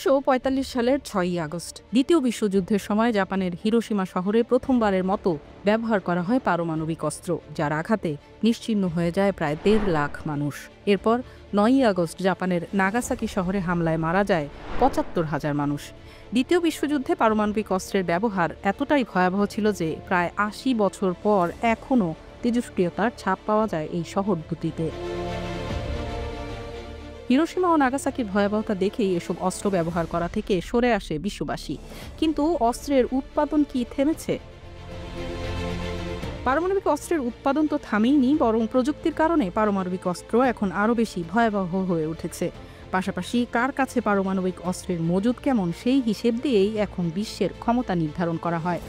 1945 সালের 6ই আগস্ট দ্বিতীয় বিশ্বযুদ্ধের সময় জাপানের হিরোশিমা শহরে প্রথমবারের মতো ব্যবহার করা হয় পারমাণবিক অস্ত্র, যার আঘাতে নিশ্চিহ্ন হয়ে যায় প্রায় 1.5 লাখ মানুষ। এরপর 9ই আগস্ট জাপানের নাগাসাকি শহরে হামলায় মারা যায় 75,000 মানুষ। দ্বিতীয় বিশ্বযুদ্ধে পারমাণবিক অস্ত্রের ব্যবহার এতটাই ভয়াবহ ছিল যে প্রায় 80 বছর পর এখনও তেজস্ক্রিয়তার ছাপ পাওয়া যায় এই শহর দুটিতে। হিরোশিমা ও নাগাসাকির ভয়াবহতা দেখেই এসব অস্ত্র ব্যবহার করা থেকে সরে আসে বিশ্ববাসী। কিন্তু অস্ত্রের উৎপাদন কি থেমেছে? পারমাণবিক অস্ত্রের উৎপাদন তো থামেইনি, বরং প্রযুক্তির কারণে পারমাণবিক অস্ত্র এখন আরও বেশি ভয়াবহ হয়ে উঠেছে। পাশাপাশি কার কাছে পারমাণবিক অস্ত্রের মজুদ কেমন, সেই হিসেব দিয়েই এখন বিশ্বের ক্ষমতা নির্ধারণ করা হয়।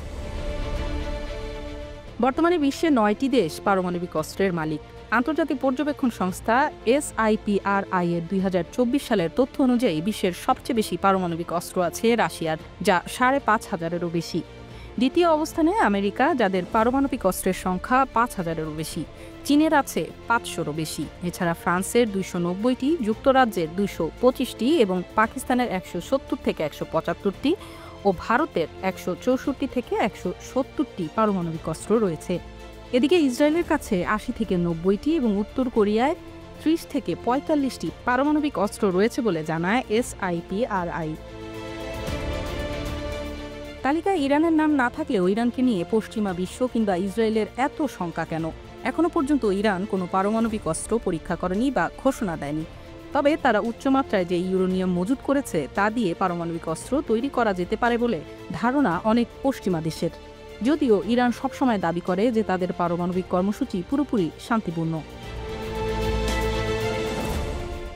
বর্তমানে বিশ্বে 9টি দেশ পারমাণবিক অস্ত্রের মালিক। আন্তর্জাতিক পর্যবেক্ষণ সংস্থা SIPRI এর 2024 সালের তথ্য অনুযায়ী বিশ্বের সবচেয়ে বেশি পারমাণবিক অস্ত্র আছে রাশিয়ার, যা 5,500-এরও বেশি। দ্বিতীয় অবস্থানে আমেরিকা, যাদের পারমাণবিক অস্ত্রের সংখ্যা 5,000-এরও বেশি। চীনের আছে 500-রও বেশি। এছাড়া ফ্রান্সের 290টি, যুক্তরাজ্যের 225টি এবং পাকিস্তানের 170 থেকে 175টি ও ভারতের 164 থেকে 170টি পারমাণবিক অস্ত্র রয়েছে। এদিকে ইসরায়েলের কাছে 80 থেকে 90টি এবং উত্তর কোরিয়ায় 30 থেকে 45টি পারমাণবিক অস্ত্র রয়েছে বলে জানায় SIPRI। তালিকায় ইরানের নাম না থাকলেও ইরানকে নিয়ে পশ্চিমা বিশ্ব কিংবা ইসরায়েলের এত শঙ্কা কেন? এখনও পর্যন্ত ইরান কোনো পারমাণবিক অস্ত্র পরীক্ষা করেনি বা ঘোষণা দেয়নি। তবে তারা উচ্চমাত্রায় যে ইউরেনিয়াম মজুত করেছে তা দিয়ে পারমাণবিক অস্ত্র তৈরি করা যেতে পারে বলে ধারণা অনেক পশ্চিমা দেশের। যদিও ইরান সবসময় দাবি করে যে তাদের পারমাণবিক কর্মসূচি পুরোপুরি শান্তিপূর্ণ।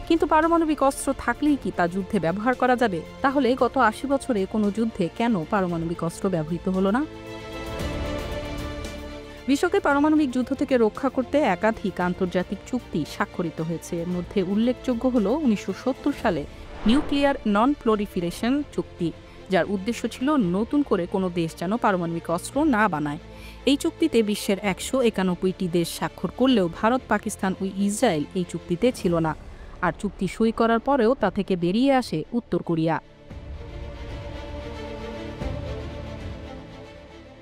কিন্তু পারমাণবিক অস্ত্র থাকলেই কি তা যুদ্ধে ব্যবহার করা যাবে? তাহলে গত 80 বছরে কোনো যুদ্ধে কেন পারমাণবিক অস্ত্র ব্যবহৃত হলো না? বিশ্বকে পারমাণবিক যুদ্ধ থেকে রক্ষা করতে একাধিক আন্তর্জাতিক চুক্তি স্বাক্ষরিত হয়েছে। এর মধ্যে উল্লেখযোগ্য হল 1970 সালে নিউক্লিয়ার নন প্রলিফারেশন চুক্তি, যার উদ্দেশ্য ছিল নতুন করে কোনো দেশ যেন পারমাণবিক অস্ত্র না বানায়। এই চুক্তিতে বিশ্বের 191টি দেশ স্বাক্ষর করলেও ভারত, পাকিস্তান ও ইসরায়েল এই চুক্তিতে ছিল না। আর চুক্তি সই করার পরেও তা থেকে বেরিয়ে আসে উত্তর কোরিয়া।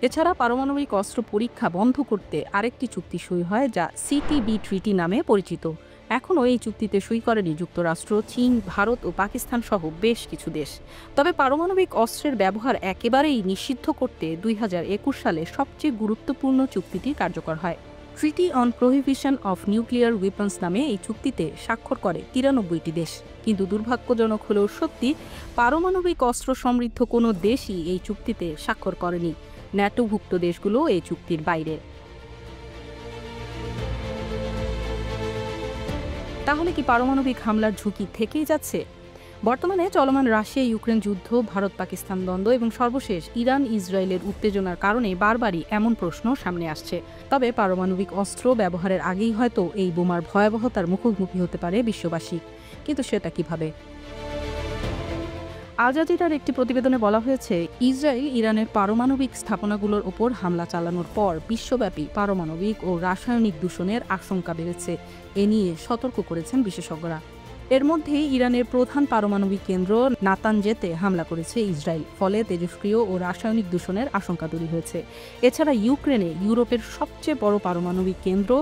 এছাড়া পারমাণবিক অস্ত্র পরীক্ষা বন্ধ করতে আরেকটি চুক্তি সই হয়, যা CTB ট্রিটি নামে পরিচিত। এখনও এই চুক্তিতে সই করেনি যুক্তরাষ্ট্র, চীন, ভারত ও পাকিস্তান সহ বেশ কিছু দেশ। তবে পারমাণবিক অস্ত্রের ব্যবহার একেবারেই নিষিদ্ধ করতে 2021 সালে সবচেয়ে গুরুত্বপূর্ণ চুক্তিটি কার্যকর হয়। ট্রিটি on prohibition of nuclear weapons নামে এই চুক্তিতে স্বাক্ষর করে 93টি দেশ। কিন্তু দুর্ভাগ্যজনক হলেও সত্যি, পারমাণবিক অস্ত্র সমৃদ্ধ কোনো দেশই এই চুক্তিতে স্বাক্ষর করেনি। ন্যাটোভুক্ত দেশগুলো এই চুক্তির বাইরে। তাহলে কি পারমাণবিক হামলার ঝুঁকি থেকেই যাচ্ছে? বর্তমানে চলমান রাশিয়া ইউক্রেন যুদ্ধ, ভারত পাকিস্তান দ্বন্দ্ব এবং সর্বশেষ ইরান ইসরায়েলের উত্তেজনার কারণে বারবারই এমন প্রশ্ন সামনে আসছে। তবে পারমাণবিক অস্ত্র ব্যবহারের আগেই হয়তো এই বোমার ভয়াবহতার মুখোমুখি হতে পারে বিশ্ববাসী। কিন্তু সেটা কিভাবে? আল জাজিরার একটি প্রতিবেদনে বলা হয়েছে, ইসরায়েল ইরানের পারমাণবিক স্থাপনাগুলোর ওপর হামলা চালানোর পর বিশ্বব্যাপী পারমাণবিক ও রাসায়নিক দূষণের আশঙ্কা বেড়েছে। এ নিয়ে সতর্ক করেছেন বিশেষজ্ঞরা। এর মধ্যেই ইরানের প্রধান পারমাণবিক কেন্দ্র নাতানজেতে হামলা করেছে ইসরায়েল। ফলে তেজস্ক্রিয় ও রাসায়নিক দূষণের আশঙ্কা তৈরি হয়েছে। এছাড়া ইউক্রেনে ইউরোপের সবচেয়ে বড় পারমাণবিক কেন্দ্র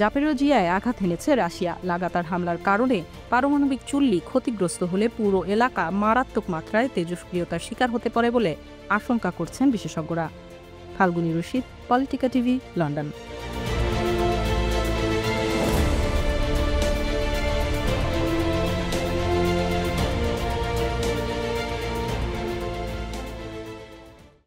জাপোরিজিয়ায় আঘাত এনেছে রাশিয়া। লাগাতার হামলার কারণে পারমাণবিক চুল্লি ক্ষতিগ্রস্ত হলে পুরো এলাকা মারাত্মক মাত্রায় তেজস্ক্রিয়তার শিকার হতে পারে বলে আশঙ্কা করছেন বিশেষজ্ঞরা। Falguni Rashid, Politika TV, London.